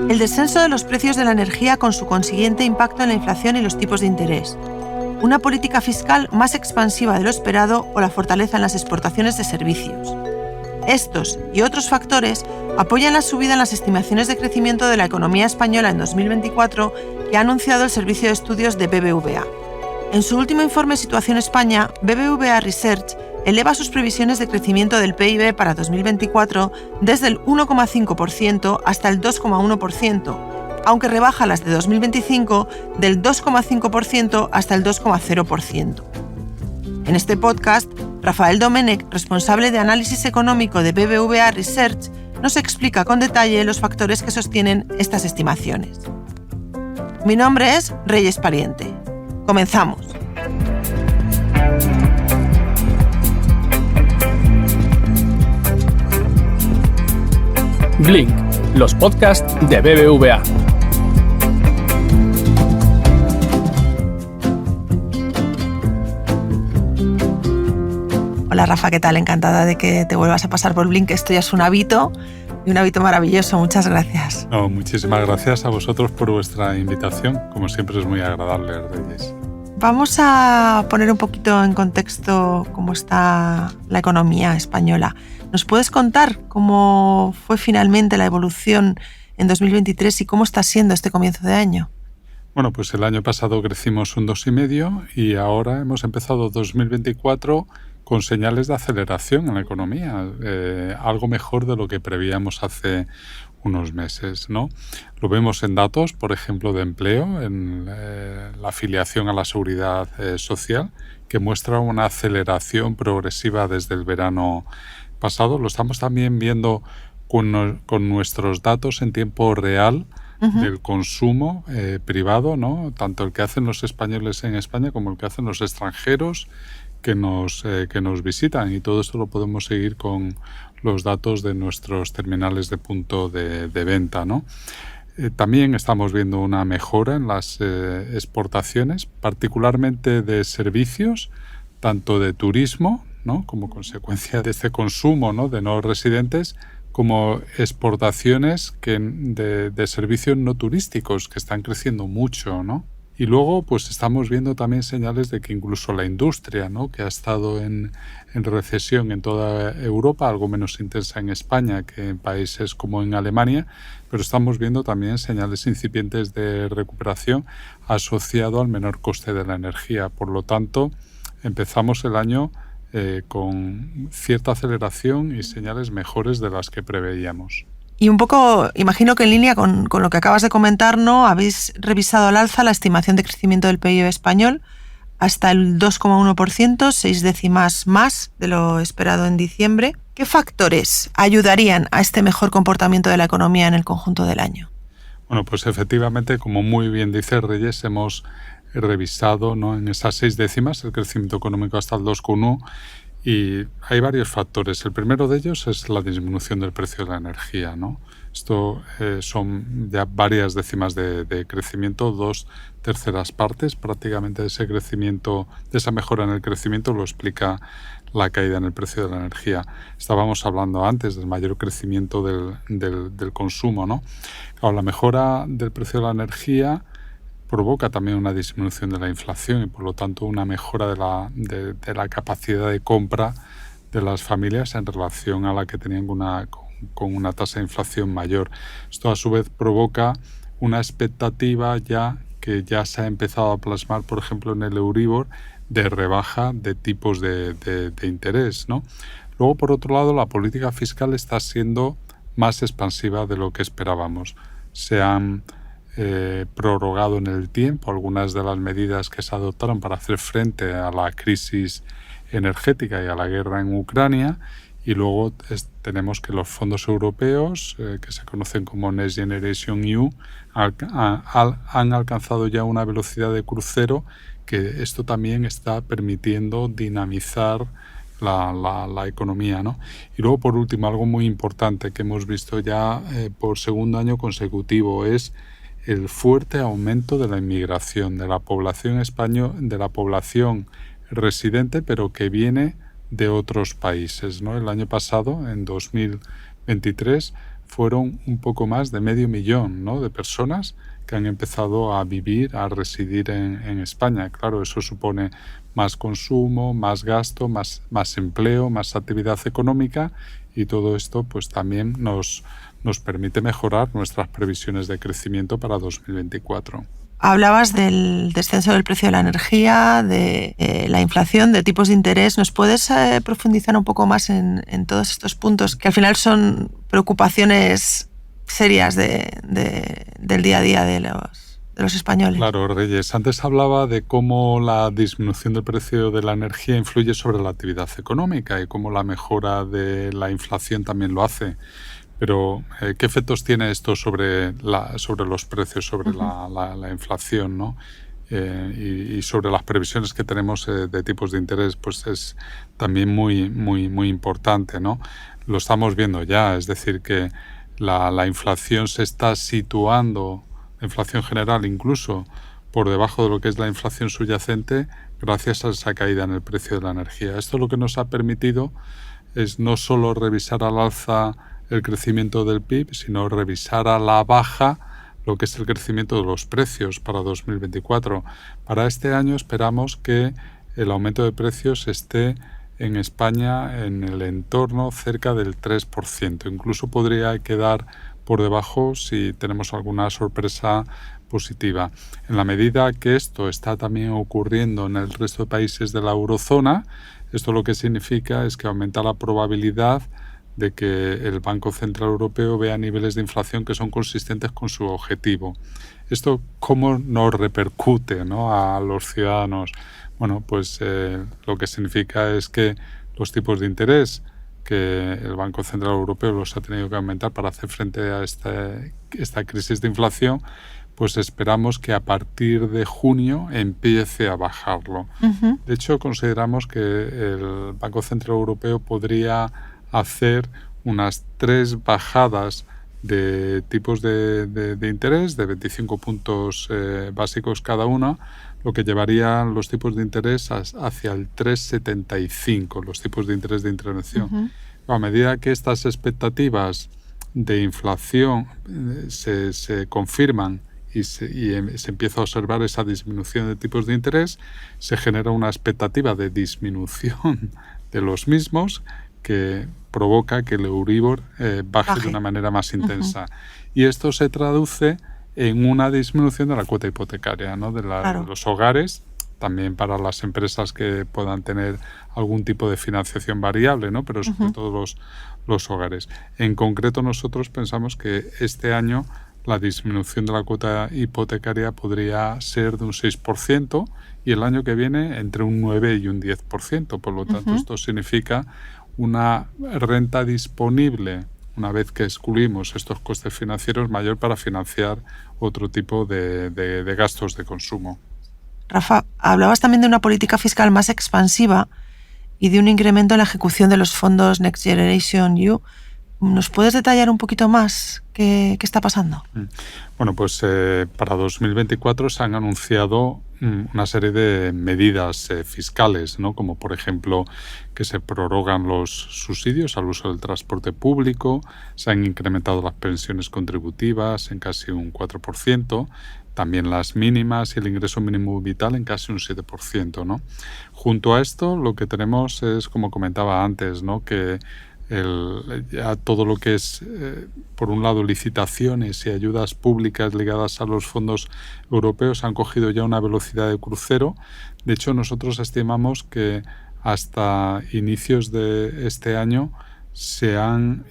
el descenso de los precios de la energía con su consiguiente impacto en la inflación y los tipos de interés, una política fiscal más expansiva de lo esperado o la fortaleza en las exportaciones de servicios. Estos y otros factores apoyan la subida en las estimaciones de crecimiento de la economía española en 2024 que ha anunciado el Servicio de Estudios de BBVA. En su último informe Situación España, BBVA Research eleva sus previsiones de crecimiento del PIB para 2024 desde el 1,5% hasta el 2,1%, aunque rebaja las de 2025 del 2,5% hasta el 2,0%. En este podcast, Rafael Domenech, responsable de análisis económico de BBVA Research, nos explica con detalle los factores que sostienen estas estimaciones. Mi nombre es Reyes Pariente. Comenzamos. Blink, los podcasts de BBVA. Hola Rafa, ¿qué tal? Encantada de que te vuelvas a pasar por Blink. Esto ya es un hábito y un hábito maravilloso. Muchas gracias. No, muchísimas gracias a vosotros por vuestra invitación. Como siempre es muy agradable, Reyes. Vamos a poner un poquito en contexto cómo está la economía española. ¿Nos puedes contar cómo fue finalmente la evolución en 2023 y cómo está siendo este comienzo de año? Bueno, pues el año pasado crecimos un 2,5% y ahora hemos empezado 2024 con señales de aceleración en la economía, algo mejor de lo que prevíamos hace unos meses, ¿no? Lo vemos en datos, por ejemplo, de empleo, en la afiliación a la seguridad social, que muestra una aceleración progresiva desde el verano pasado. Lo estamos también viendo con nuestros datos en tiempo real del consumo privado, ¿no? Tanto el que hacen los españoles en España como el que hacen los extranjeros que nos visitan, y todo esto lo podemos seguir con los datos de nuestros terminales de punto de venta, ¿no? También estamos viendo una mejora en las exportaciones, particularmente de servicios, tanto de turismo, ¿no? Como consecuencia de este consumo, ¿no? De no residentes, como exportaciones de servicios no turísticos que están creciendo mucho, ¿no? Y luego pues estamos viendo también señales de que incluso la industria, ¿no? Que ha estado en recesión en toda Europa, algo menos intensa en España que en países como en Alemania, pero estamos viendo también señales incipientes de recuperación asociado al menor coste de la energía. Por lo tanto, empezamos el año con cierta aceleración y señales mejores de las que preveíamos. Y un poco, imagino que en línea con lo que acabas de comentar, ¿no? Habéis revisado al alza la estimación de crecimiento del PIB español hasta el 2,1%, 6 décimas más de lo esperado en diciembre. ¿Qué factores ayudarían a este mejor comportamiento de la economía en el conjunto del año? Bueno, pues efectivamente, como muy bien dice Reyes, hemos revisado, ¿no? En esas 6 décimas el crecimiento económico hasta el 2,1%. Y hay varios factores. El primero de ellos es la disminución del precio de la energía, ¿no? Esto son ya varias décimas de crecimiento, 2/3 partes prácticamente de ese crecimiento, de esa mejora en el crecimiento lo explica la caída en el precio de la energía. Estábamos hablando antes del mayor crecimiento del consumo, ¿no? Claro, la mejora del precio de la energía provoca también una disminución de la inflación y por lo tanto una mejora de la capacidad de compra de las familias en relación a la que tenían con una tasa de inflación mayor. Esto a su vez provoca una expectativa que ya se ha empezado a plasmar, por ejemplo, en el Euribor, de rebaja de tipos de interés, ¿no? Luego, por otro lado, la política fiscal está siendo más expansiva de lo que esperábamos. Se han prorrogado en el tiempo algunas de las medidas que se adoptaron para hacer frente a la crisis energética y a la guerra en Ucrania, y luego tenemos que los fondos europeos, que se conocen como Next Generation EU, han alcanzado ya una velocidad de crucero, que esto también está permitiendo dinamizar la economía, ¿no? Y luego, por último, algo muy importante que hemos visto ya por segundo año consecutivo es el fuerte aumento de la inmigración de la población española, de la población residente, pero que viene de otros países, ¿no? El año pasado, en 2023, fueron un poco más de 500.000, ¿no?, de personas que han empezado a vivir, a residir en España. Claro, eso supone más consumo, más gasto, más empleo, más actividad económica, y todo esto pues también nos permite mejorar nuestras previsiones de crecimiento para 2024. Hablabas del descenso del precio de la energía, de la inflación, de tipos de interés. ¿Nos puedes profundizar un poco más en todos estos puntos que al final son preocupaciones serias del día a día de los españoles? Claro, Reyes. Antes hablaba de cómo la disminución del precio de la energía influye sobre la actividad económica y cómo la mejora de la inflación también lo hace. Pero, ¿qué efectos tiene esto sobre los precios, sobre la inflación, ¿no? Y sobre las previsiones que tenemos de tipos de interés? Pues es también muy importante, ¿no? Lo estamos viendo ya, es decir, que la inflación se está situando, la inflación general incluso, por debajo de lo que es la inflación subyacente gracias a esa caída en el precio de la energía. Esto lo que nos ha permitido es no solo revisar al alza el crecimiento del PIB, sino revisar a la baja lo que es el crecimiento de los precios para 2024. Para este año esperamos que el aumento de precios esté en España en el entorno cerca del 3%. Incluso podría quedar por debajo si tenemos alguna sorpresa positiva. En la medida que esto está también ocurriendo en el resto de países de la eurozona, esto lo que significa es que aumenta la probabilidad de que el Banco Central Europeo vea niveles de inflación que son consistentes con su objetivo. ¿Esto cómo nos repercute, ¿no?, a los ciudadanos? Bueno, pues lo que significa es que los tipos de interés que el Banco Central Europeo los ha tenido que aumentar para hacer frente a esta crisis de inflación, pues esperamos que a partir de junio empiece a bajarlo. De hecho, consideramos que el Banco Central Europeo podría hacer unas 3 bajadas de tipos de interés de 25 puntos básicos cada una, lo que llevaría los tipos de interés hacia el 3,75, los tipos de interés de intervención. A medida que estas expectativas de inflación se confirman y se empieza a observar esa disminución de tipos de interés, se genera una expectativa de disminución de los mismos que provoca que el Euribor baje de una manera más intensa. Y esto se traduce en una disminución de la cuota hipotecaria, ¿no?, de los hogares, también para las empresas que puedan tener algún tipo de financiación variable, ¿no?, pero sobre todo los hogares. En concreto, nosotros pensamos que este año la disminución de la cuota hipotecaria podría ser de un 6% y el año que viene entre un 9 y un 10%. Por lo tanto, esto significa una renta disponible, una vez que excluimos estos costes financieros, mayor para financiar otro tipo de gastos de consumo. Rafa, hablabas también de una política fiscal más expansiva y de un incremento en la ejecución de los fondos Next Generation EU. ¿Nos puedes detallar un poquito más qué está pasando? Bueno, pues para 2024 se han anunciado una serie de medidas fiscales, ¿no?, como por ejemplo que se prorrogan los subsidios al uso del transporte público, se han incrementado las pensiones contributivas en casi un 4%, también las mínimas y el ingreso mínimo vital en casi un 7%, ¿no? Junto a esto, lo que tenemos es, como comentaba antes, ¿no?, que ya todo lo que es, por un lado, licitaciones y ayudas públicas ligadas a los fondos europeos han cogido ya una velocidad de crucero. De hecho, nosotros estimamos que hasta inicios de este año se han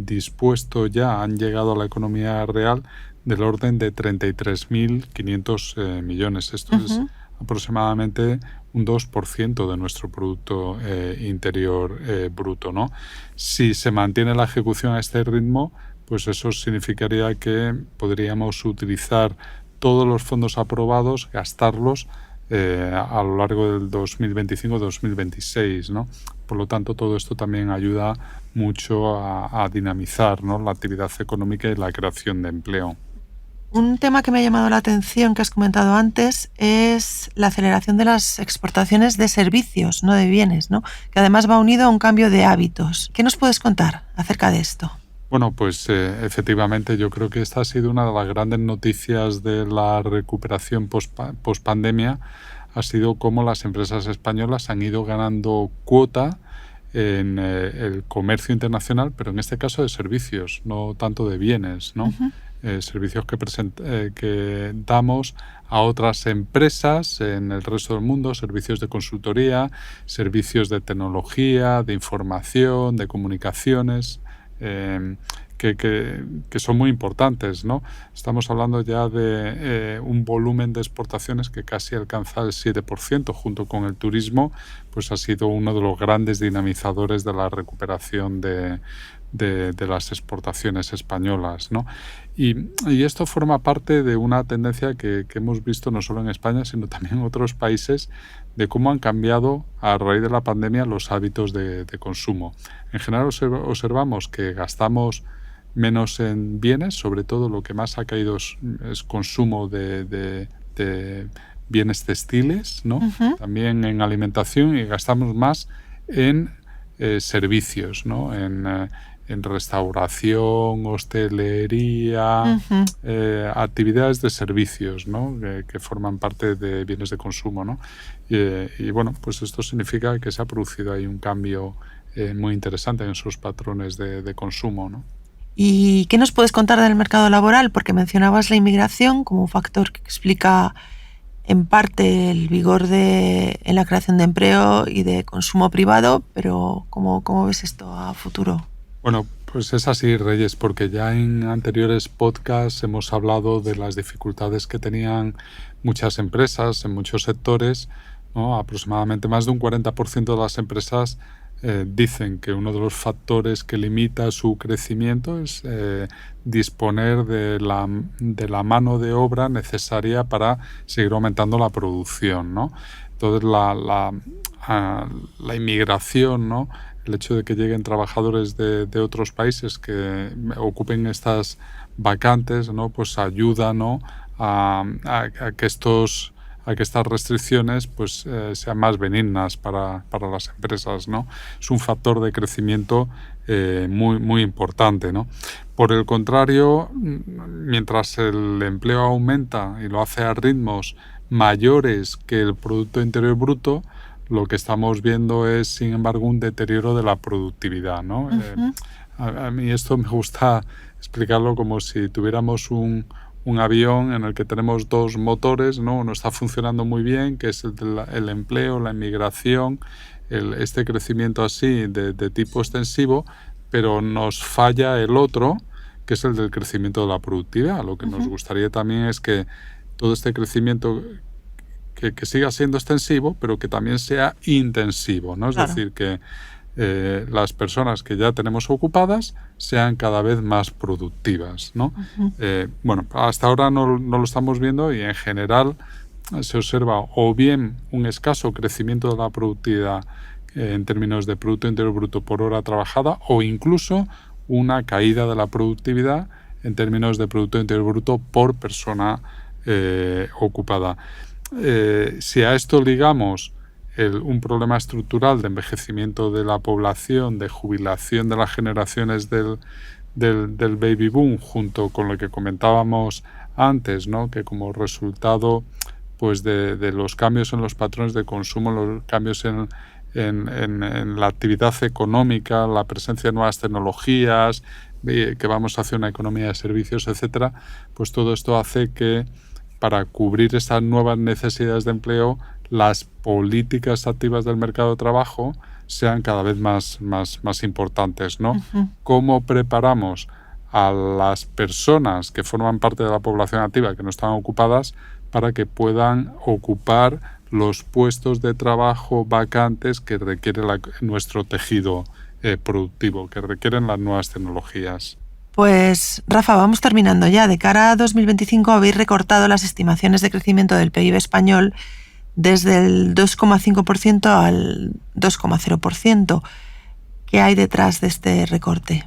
dispuesto ya, han llegado a la economía real del orden de 33.500 millones. Esto es aproximadamente un 2% de nuestro Producto Interior Bruto, ¿no? Si se mantiene la ejecución a este ritmo, pues eso significaría que podríamos utilizar todos los fondos aprobados, gastarlos a lo largo del 2025-2026, ¿no? Por lo tanto, todo esto también ayuda mucho a dinamizar, ¿no?, la actividad económica y la creación de empleo. Un tema que me ha llamado la atención, que has comentado antes, es la aceleración de las exportaciones de servicios, no de bienes, ¿no?, que además va unido a un cambio de hábitos. ¿Qué nos puedes contar acerca de esto? Bueno, pues efectivamente yo creo que esta ha sido una de las grandes noticias de la recuperación post-pandemia, ha sido cómo las empresas españolas han ido ganando cuota en el comercio internacional, pero en este caso de servicios, no tanto de bienes, ¿no? Servicios que damos a otras empresas en el resto del mundo, servicios de consultoría, servicios de tecnología, de información, de comunicaciones, que son muy importantes, ¿no? Estamos hablando ya de un volumen de exportaciones que casi alcanza el 7%, junto con el turismo, pues ha sido uno de los grandes dinamizadores de la recuperación de las exportaciones españolas, ¿no? Y esto forma parte de una tendencia que hemos visto no solo en España, sino también en otros países, de cómo han cambiado a raíz de la pandemia los hábitos de consumo. En general observamos que gastamos menos en bienes, sobre todo lo que más ha caído es consumo de bienes textiles, ¿no? También en alimentación, y gastamos más en servicios, ¿no? En restauración, hostelería, actividades de servicios, ¿no? que forman parte de bienes de consumo, ¿no? Y bueno, pues esto significa que se ha producido ahí un cambio muy interesante en sus patrones de consumo, ¿no? ¿Y qué nos puedes contar del mercado laboral? Porque mencionabas la inmigración como un factor que explica en parte el vigor en la creación de empleo y de consumo privado, pero ¿cómo ves esto a futuro? Bueno, pues es así, Reyes, porque ya en anteriores podcasts hemos hablado de las dificultades que tenían muchas empresas en muchos sectores, ¿no? Aproximadamente más de un 40% de las empresas dicen que uno de los factores que limita su crecimiento es disponer de la mano de obra necesaria para seguir aumentando la producción, ¿no? Entonces la inmigración, ¿no? El hecho de que lleguen trabajadores de otros países que ocupen estas vacantes, ¿no? Pues ayuda, ¿no? a que estas restricciones pues sean más benignas para las empresas, ¿no? Es un factor de crecimiento muy, muy importante, ¿no? Por el contrario, mientras el empleo aumenta y lo hace a ritmos mayores que el Producto Interior Bruto, lo que estamos viendo es, sin embargo, un deterioro de la productividad, ¿no? A mí esto me gusta explicarlo como si tuviéramos un avión en el que tenemos dos motores, ¿no? Uno está funcionando muy bien, que es el empleo, la inmigración, este crecimiento así de tipo extensivo, pero nos falla el otro, que es el del crecimiento de la productividad. Lo que nos gustaría también es que todo este crecimiento que siga siendo extensivo, pero que también sea intensivo, ¿no? Es decir, que las personas que ya tenemos ocupadas sean cada vez más productivas, ¿no? Bueno, hasta ahora no lo estamos viendo, y en general se observa o bien un escaso crecimiento de la productividad en términos de Producto Interior Bruto por hora trabajada, o incluso una caída de la productividad en términos de Producto Interior Bruto por persona ocupada. Si a esto ligamos un problema estructural de envejecimiento de la población, de jubilación de las generaciones del baby boom, junto con lo que comentábamos antes, ¿no? Que como resultado pues de los cambios en los patrones de consumo, los cambios en la actividad económica, la presencia de nuevas tecnologías, que vamos hacia una economía de servicios, etcétera, pues todo esto hace que para cubrir estas nuevas necesidades de empleo, las políticas activas del mercado de trabajo sean cada vez más importantes, ¿no? ¿Cómo preparamos a las personas que forman parte de la población activa, que no están ocupadas, para que puedan ocupar los puestos de trabajo vacantes que requiere nuestro tejido productivo, que requieren las nuevas tecnologías? Pues, Rafa, vamos terminando ya. De cara a 2025 habéis recortado las estimaciones de crecimiento del PIB español desde el 2,5% al 2,0%. ¿Qué hay detrás de este recorte?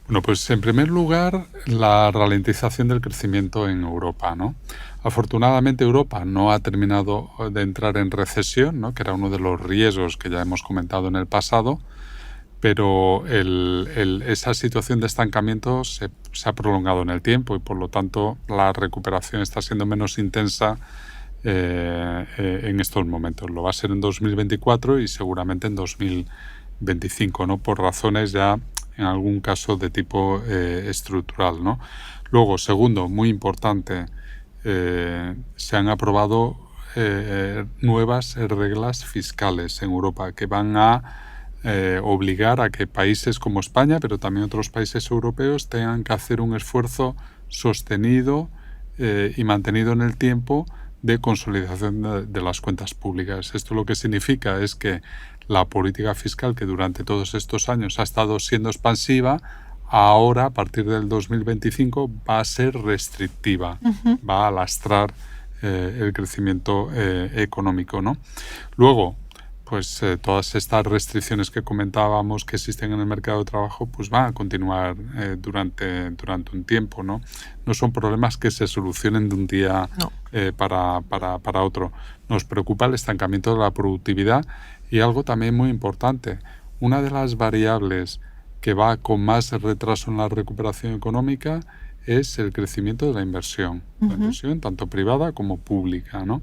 Bueno, pues en primer lugar, la ralentización del crecimiento en Europa, ¿no? Afortunadamente Europa no ha terminado de entrar en recesión, ¿no? Que era uno de los riesgos que ya hemos comentado en el pasado, pero esa situación de estancamiento se ha prolongado en el tiempo y por lo tanto la recuperación está siendo menos intensa en estos momentos. Lo va a ser en 2024 y seguramente en 2025, ¿no? Por razones ya en algún caso de tipo estructural, ¿no? Luego, segundo, muy importante, se han aprobado nuevas reglas fiscales en Europa que van a obligar a que países como España, pero también otros países europeos, tengan que hacer un esfuerzo sostenido y mantenido en el tiempo de consolidación de las cuentas públicas. Esto lo que significa es que la política fiscal, que durante todos estos años ha estado siendo expansiva, ahora, a partir del 2025, va a ser restrictiva, va a lastrar el crecimiento económico, ¿no? Luego, pues todas estas restricciones que comentábamos que existen en el mercado de trabajo, pues van a continuar durante un tiempo, ¿no? No son problemas que se solucionen de un día para otro. Nos preocupa el estancamiento de la productividad y algo también muy importante. Una de las variables que va con más retraso en la recuperación económica es el crecimiento de la inversión, la inversión tanto privada como pública, ¿no?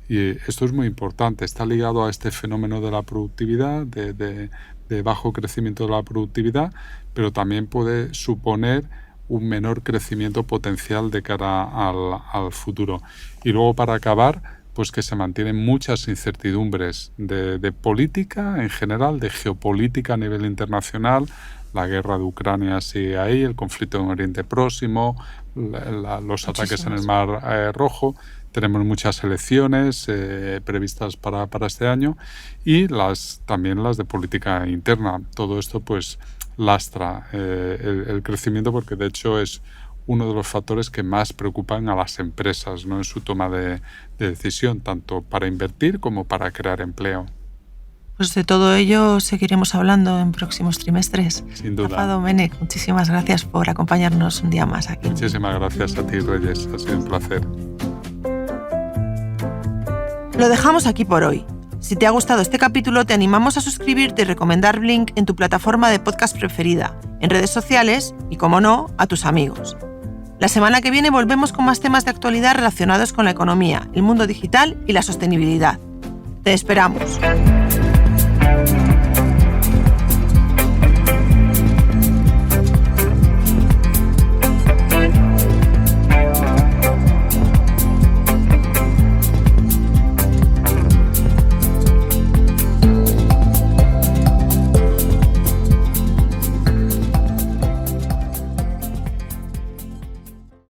Y esto es muy importante, está ligado a este fenómeno de la productividad, de bajo crecimiento de la productividad, pero también puede suponer un menor crecimiento potencial de cara al futuro. Y luego, para acabar, pues que se mantienen muchas incertidumbres de política en general, de geopolítica a nivel internacional. La guerra de Ucrania sigue ahí, el conflicto en Oriente Próximo, los ataques en el Mar Rojo. Tenemos muchas elecciones previstas para este año y también las de política interna. Todo esto pues lastra el crecimiento, porque de hecho es uno de los factores que más preocupan a las empresas, ¿no? En su toma de decisión, tanto para invertir como para crear empleo. Pues de todo ello seguiremos hablando en próximos trimestres. Sin duda. Rafa Domènech, muchísimas gracias por acompañarnos un día más aquí. Muchísimas gracias a ti, Reyes. Ha sido un placer. Lo dejamos aquí por hoy. Si te ha gustado este capítulo, te animamos a suscribirte y recomendar Blink en tu plataforma de podcast preferida, en redes sociales y, como no, a tus amigos. La semana que viene volvemos con más temas de actualidad relacionados con la economía, el mundo digital y la sostenibilidad. ¡Te esperamos!